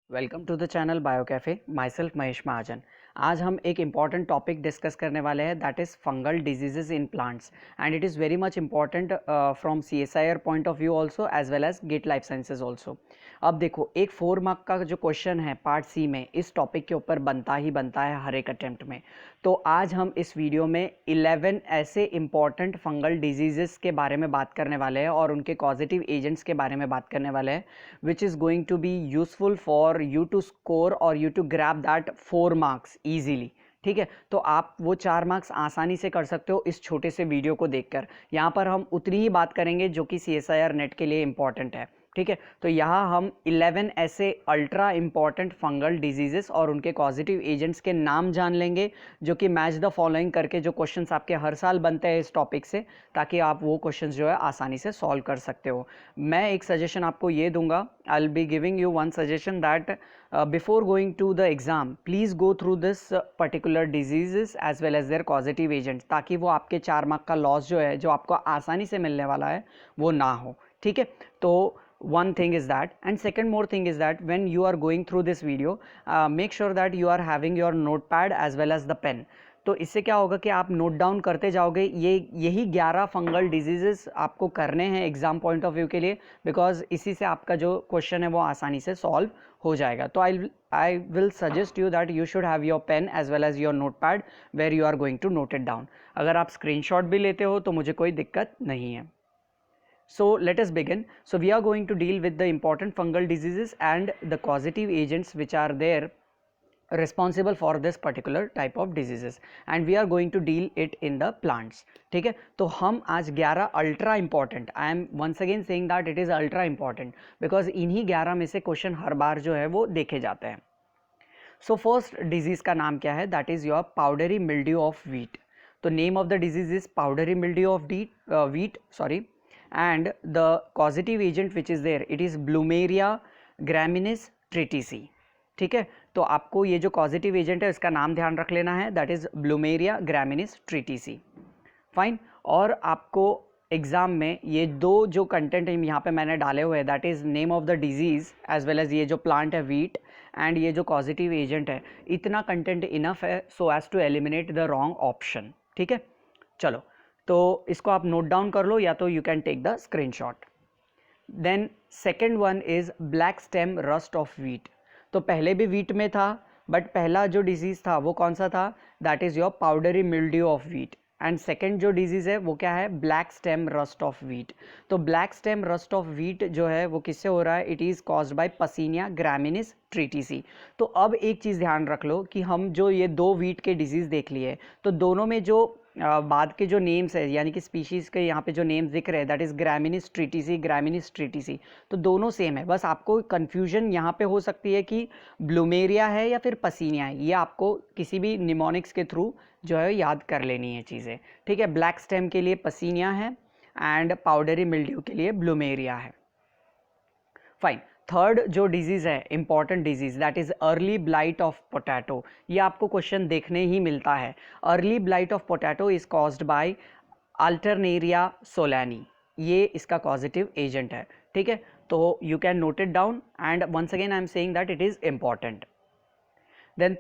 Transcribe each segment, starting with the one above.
Welcome to the channel Bio Cafe. Myself Mahesh Mahajan. आज हम एक इम्पॉर्टेंट टॉपिक डिस्कस करने वाले हैं, that is fungal diseases in plants and it is very much important from CSIR point of view also as well as GATE life sciences also. अब देखो, एक 4 mark का जो क्वेश्चन है पार्ट सी में इस टॉपिक के ऊपर बनता ही बनता है हर एक अटेम्प्ट में। तो आज हम इस वीडियो में 11 ऐसे इम्पॉर्टेंट फंगल डिजीजेस के बारे में बात करने वाले हैं और उनके कॉजेटिव एजेंट्स के बारे में बात करने वाले हैं, which is going to be useful for you to score और you to grab that 4 marks easily. ठीक है, तो आप वो 4 मार्क्स आसानी से कर सकते हो इस छोटे से वीडियो को देखकर। यहाँ पर हम उतनी ही बात करेंगे जो कि CSIR नेट के लिए इंपॉर्टेंट है। ठीक है, तो यहाँ हम 11 ऐसे अल्ट्रा इंपॉर्टेंट फंगल डिजीजेस और उनके कॉजेटिव एजेंट्स के नाम जान लेंगे, जो कि मैच द फॉलोइंग करके जो क्वेश्चंस आपके हर साल बनते हैं इस टॉपिक से, ताकि आप वो क्वेश्चंस जो है आसानी से सॉल्व कर सकते हो। मैं एक सजेशन आपको ये दूंगा, I will be giving you one suggestion that before going to the exam please go through this particular diseases as well as their causative agents, ताकि वो आपके 4 मार्क का लॉस जो है, जो आपको आसानी से मिलने वाला है, वो ना हो। ठीक है, तो one thing is that, and second more thing is that when you are going through this video make sure that you are having your notepad as well as the pen। तो इससे क्या होगा कि आप नोट डाउन करते जाओगे। यही 11 fungal diseases आपको करने हैं एग्जाम पॉइंट ऑफ व्यू के लिए, बिकॉज इसी से आपका जो क्वेश्चन है वो आसानी से सॉल्व हो जाएगा। तो I will suggest you that you should have your pen as well as your notepad where you are going to note it down. अगर आप स्क्रीनशॉट भी लेते हो तो मुझे कोई दिक्कत नहीं है। So let us begin. So we are going to deal with the important fungal diseases and the causative agents which are there responsible for this particular type of diseases, and we are going to deal it in the plants। ठीक है, तो हम आज 11 ultra important, I am once again saying that it is ultra important because इन्हीं 11 में से question हर बार जो है वो देखे जाते हैं। सो फर्स्ट डिजीज़ का नाम क्या है, that is your powdery mildew of wheat. तो name of the disease is powdery mildew of wheat, sorry, and the causative agent which is there, it is Plumeria graminis triticum। ठीक है, तो आपको ये जो causative agent है इसका नाम ध्यान रख लेना है, that is Plumeria graminis triticum। Fine, और आपको एग्जाम में ये दो जो कंटेंट यहाँ पे मैंने डाले हुए हैं, that is name of the disease as well as ये जो प्लांट है वीट एंड ये जो कॉजिटिव एजेंट है, इतना कंटेंट इनफ है so as to eliminate the wrong option. ठीक है, चलो, तो इसको आप नोट डाउन कर लो या तो you can take the screenshot. Then second one is black stem rust of wheat. तो पहले भी व्हीट में था, बट पहला जो डिजीज़ था वो कौन सा था, that is your powdery mildew of wheat, and second जो डिजीज़ है वो क्या है, black stem rust of wheat. तो black stem rust of wheat जो है वो किससे हो रहा है, it is caused by Puccinia graminis tritici. तो अब एक चीज़ ध्यान रख लो कि हम जो ये दो व्हीट के डिजीज़ देख लिए, तो दोनों में जो बाद के जो नेम्स है, यानी कि स्पीशीज़ के यहाँ पे जो नेम्स दिख रहे हैं, दैट इज़ ग्रामिनिस ट्रिटिसी, तो दोनों सेम है। बस आपको कन्फ्यूजन यहाँ पे हो सकती है कि ब्लूमेरिया है या फिर पसीनिया है, ये आपको किसी भी निमोनिक्स के थ्रू जो है याद कर लेनी है चीज़ें। ठीक है, ब्लैक स्टेम के लिए पसीनिया है एंड पाउडरी मिल्ड्यू के लिए ब्लूमेरिया है। फाइन, थर्ड जो डिजीज़ है important disease, that is early blight of potato. ये आपको क्वेश्चन देखने ही मिलता है। Early blight of potato is caused by Alternaria solani, ये इसका कॉजिटिव एजेंट है। ठीक है, तो you can note it down and once again I am saying that it is important. Then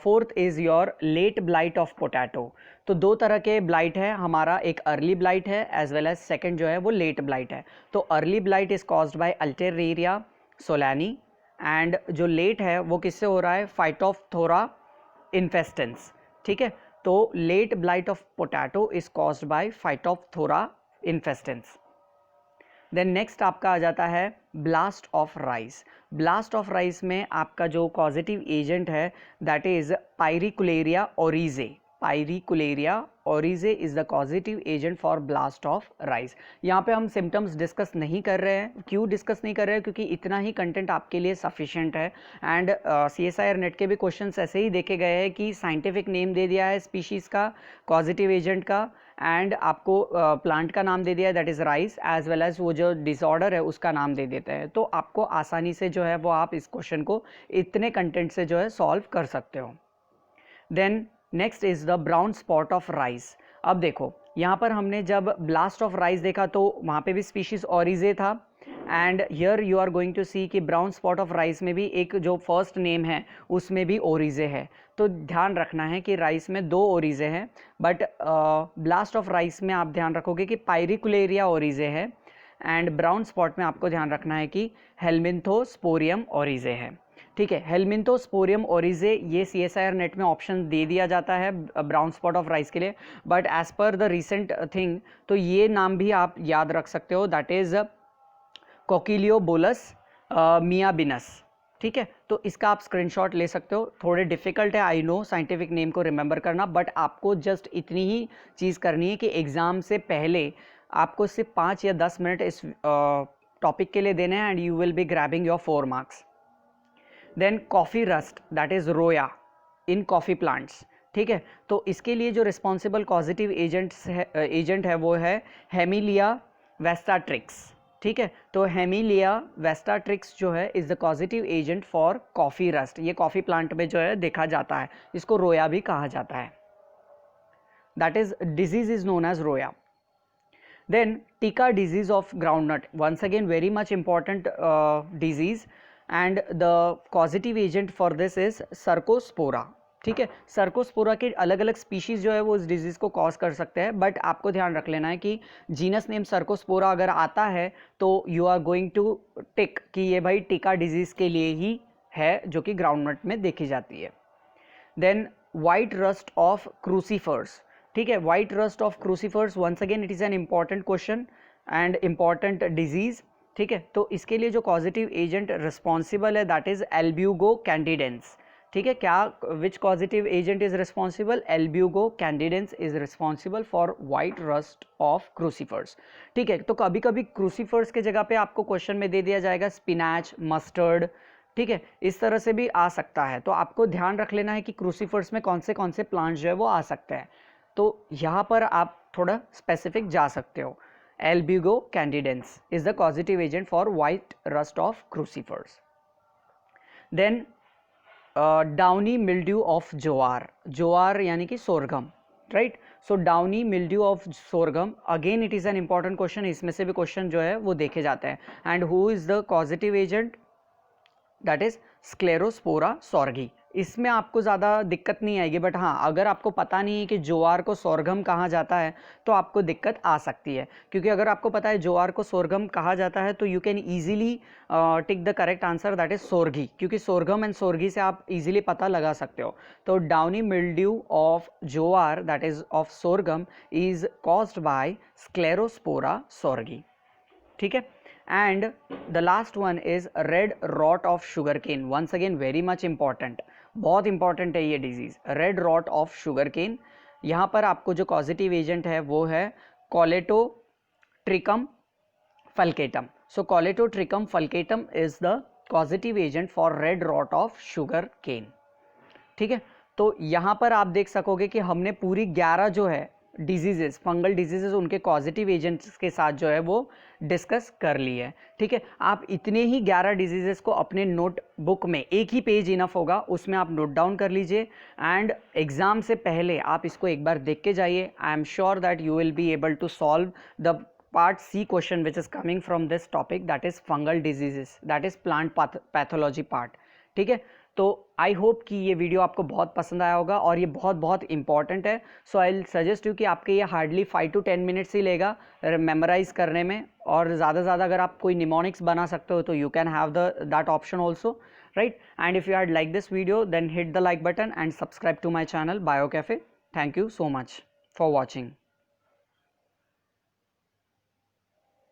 fourth is your late blight of potato. तो दो तरह के ब्लाइट है हमारा, एक अर्ली ब्लाइट है एज वेल एज सेकेंड जो है वो लेट ब्लाइट है। तो early blight is caused by Alternaria solani and जो लेट है वो किससे हो रहा है, फाइटोप्थोरा इन्फेस्टेंस। ठीक है, तो late blight of potato is caused by Phytophthora infestans. Then next आपका आ जाता है blast of rice. Blast of rice में आपका जो कॉजिटिव एजेंट है that is Pyricularia oryzae. Pyricularia oryzae is the causative agent for blast of rice. यहाँ पे हम सिम्टम्स डिस्कस नहीं कर रहे हैं। क्यों डिस्कस नहीं कर रहे हैं, क्योंकि इतना ही कंटेंट आपके लिए सफिशिएंट है। एंड CSIR नेट के भी क्वेश्चंस ऐसे ही देखे गए हैं कि साइंटिफिक नेम दे दिया है स्पीशीज़ का, कॉजिटिव एजेंट का, एंड आपको प्लांट का नाम दे दिया है that is rice, as well as वो जो डिसऑर्डर है उसका नाम दे देते हैं। तो आपको आसानी से जो है वो आप इस क्वेश्चन को इतने कंटेंट से जो है सॉल्व कर सकते हो। Then next is the brown spot of rice. अब देखो, यहाँ पर हमने जब ब्लास्ट ऑफ राइस देखा तो वहाँ पे भी स्पीशीज़ ओरिजे था, and here you are going to see कि ब्राउन स्पॉट ऑफ राइस में भी एक जो फर्स्ट नेम है उसमें भी ओरिजे है। तो ध्यान रखना है कि राइस में 2 ओरिजे हैं, बट ब्लास्ट ऑफ राइस में आप ध्यान रखोगे कि पायरिकुलेरिया ओरिजे है, एंड ब्राउन स्पॉट में आपको ध्यान रखना है कि हेलमिंथोस्पोरियम ओरिजे है। ठीक है, हेलमिंथोस्पोरियम ओरिजे ये CSIR नेट में ऑप्शन दे दिया जाता है ब्राउन स्पॉट ऑफ राइस के लिए, but as per the recent thing तो ये नाम भी आप याद रख सकते हो, दैट इज कोकिलियोबोलस मियाबिनस। ठीक है, तो इसका आप स्क्रीनशॉट ले सकते हो। थोड़े डिफिकल्ट है आई नो साइंटिफिक नेम को रिमेंबर करना, बट आपको जस्ट इतनी ही चीज़ करनी है कि एग्ज़ाम से पहले आपको सिर्फ 5 या 10 मिनट इस टॉपिक के लिए देने हैं, and you will be grabbing your 4 marks. Then coffee rust that is roya in coffee plants. ठीक है, तो इसके लिए जो रिस्पॉन्सिबल कॉजिटिव एजेंट है वो है हेमिलिया वेस्टाट्रिक्स। ठीक है, तो हेमिलिया वेस्टाट्रिक्स जो है is the causative agent for coffee rust. ये कॉफ़ी प्लांट में जो है देखा जाता है, इसको रोया भी कहा जाता है। That is disease is known as roya. Then Tika disease of groundnut, once again very much important disease, and the causative agent for this is Cercospora. ठीक है, सर्कोस्पोरा के अलग अलग स्पीशीज़ जो है वो इस डिजीज़ को कॉज कर सकते हैं, बट आपको ध्यान रख लेना है कि जीनस नेम सर्कोस्पोरा अगर आता है तो you are going two tick कि ये भाई टिका डिजीज़ के लिए ही है जो कि ग्राउंडनट में देखी जाती है। Then white rust of crucifers. ठीक है, white rust of crucifers once again it is an important question and important disease. ठीक है, तो इसके लिए जो पॉजिटिव एजेंट रिस्पॉन्सिबल है दैट इज एल्ब्यूगो कैंडिडेंस। ठीक है, क्या which causative agent is responsible? Albugo candida is responsible for white rust of crucifers. ठीक है, तो कभी कभी क्रूसीफर्स के जगह पे आपको क्वेश्चन में दे दिया जाएगा स्पिनैच, मस्टर्ड। ठीक है, इस तरह से भी आ सकता है, तो आपको ध्यान रख लेना है कि क्रूसीफर्स में कौन से प्लांट्स जो है वो आ सकते हैं। तो यहाँ पर आप थोड़ा स्पेसिफिक जा सकते हो। Albugo candida is the causative agent for white rust of crucifers. Then downy mildew of jowar. ज्वार यानी कि sorghum, right. So downy mildew of sorghum again it is an important question, इसमें से भी क्वेश्चन जो है वो देखे जाते हैं। And who is the causative agent? That is Sclerospora sorghi. इसमें आपको ज़्यादा दिक्कत नहीं आएगी, बट हाँ अगर आपको पता नहीं है कि ज्वार को सोरगम कहा जाता है तो आपको दिक्कत आ सकती है, क्योंकि अगर आपको पता है ज्वार को सोरगम कहा जाता है तो you can easily tick the correct answer that is sorghi, क्योंकि सोरगम एंड सोरगी से आप इजीली पता लगा सकते हो। तो downy mildew of jowar that is of sorghum is caused by Sclerospora sorghi. ठीक है, and the last one is red rot of sugarcane, once again very much important, बहुत इंपॉर्टेंट है ये disease red rot of sugarcane. यहाँ पर आपको जो causative agent है वो है Colletotrichum falcatum. So Colletotrichum falcatum is the causative agent for red rot of sugarcane. ठीक है, तो यहाँ पर आप देख सकोगे कि हमने पूरी 11 जो है डिजीजेस, फंगल डिजीजेस, उनके पॉजिटिव एजेंट्स के साथ जो है वो डिस्कस कर ली है। ठीक है, आप इतने ही 11 डिजीजेस को अपने नोटबुक में, एक ही पेज इनफ होगा, उसमें आप नोट डाउन कर लीजिए, एंड एग्जाम से पहले आप इसको एक बार देख के जाइए। I am sure that you will be able to solve the part C question which is coming from this topic, that is fungal diseases, that is plant pathology part. ठीक है, तो आई होप कि ये video आपको बहुत पसंद आया होगा और ये बहुत इंपॉर्टेंट है। सो आई विल सजेस्ट यू कि आपके ये हार्डली 5 to 10 मिनट्स ही लेगा मेमोराइज करने में, और ज़्यादा से ज़्यादा अगर आप कोई निमोनिक्स बना सकते हो तो you can have that option also, right. And if you had like this video then hit the like button and subscribe to my channel Bio Cafe. Thank you so much for watching.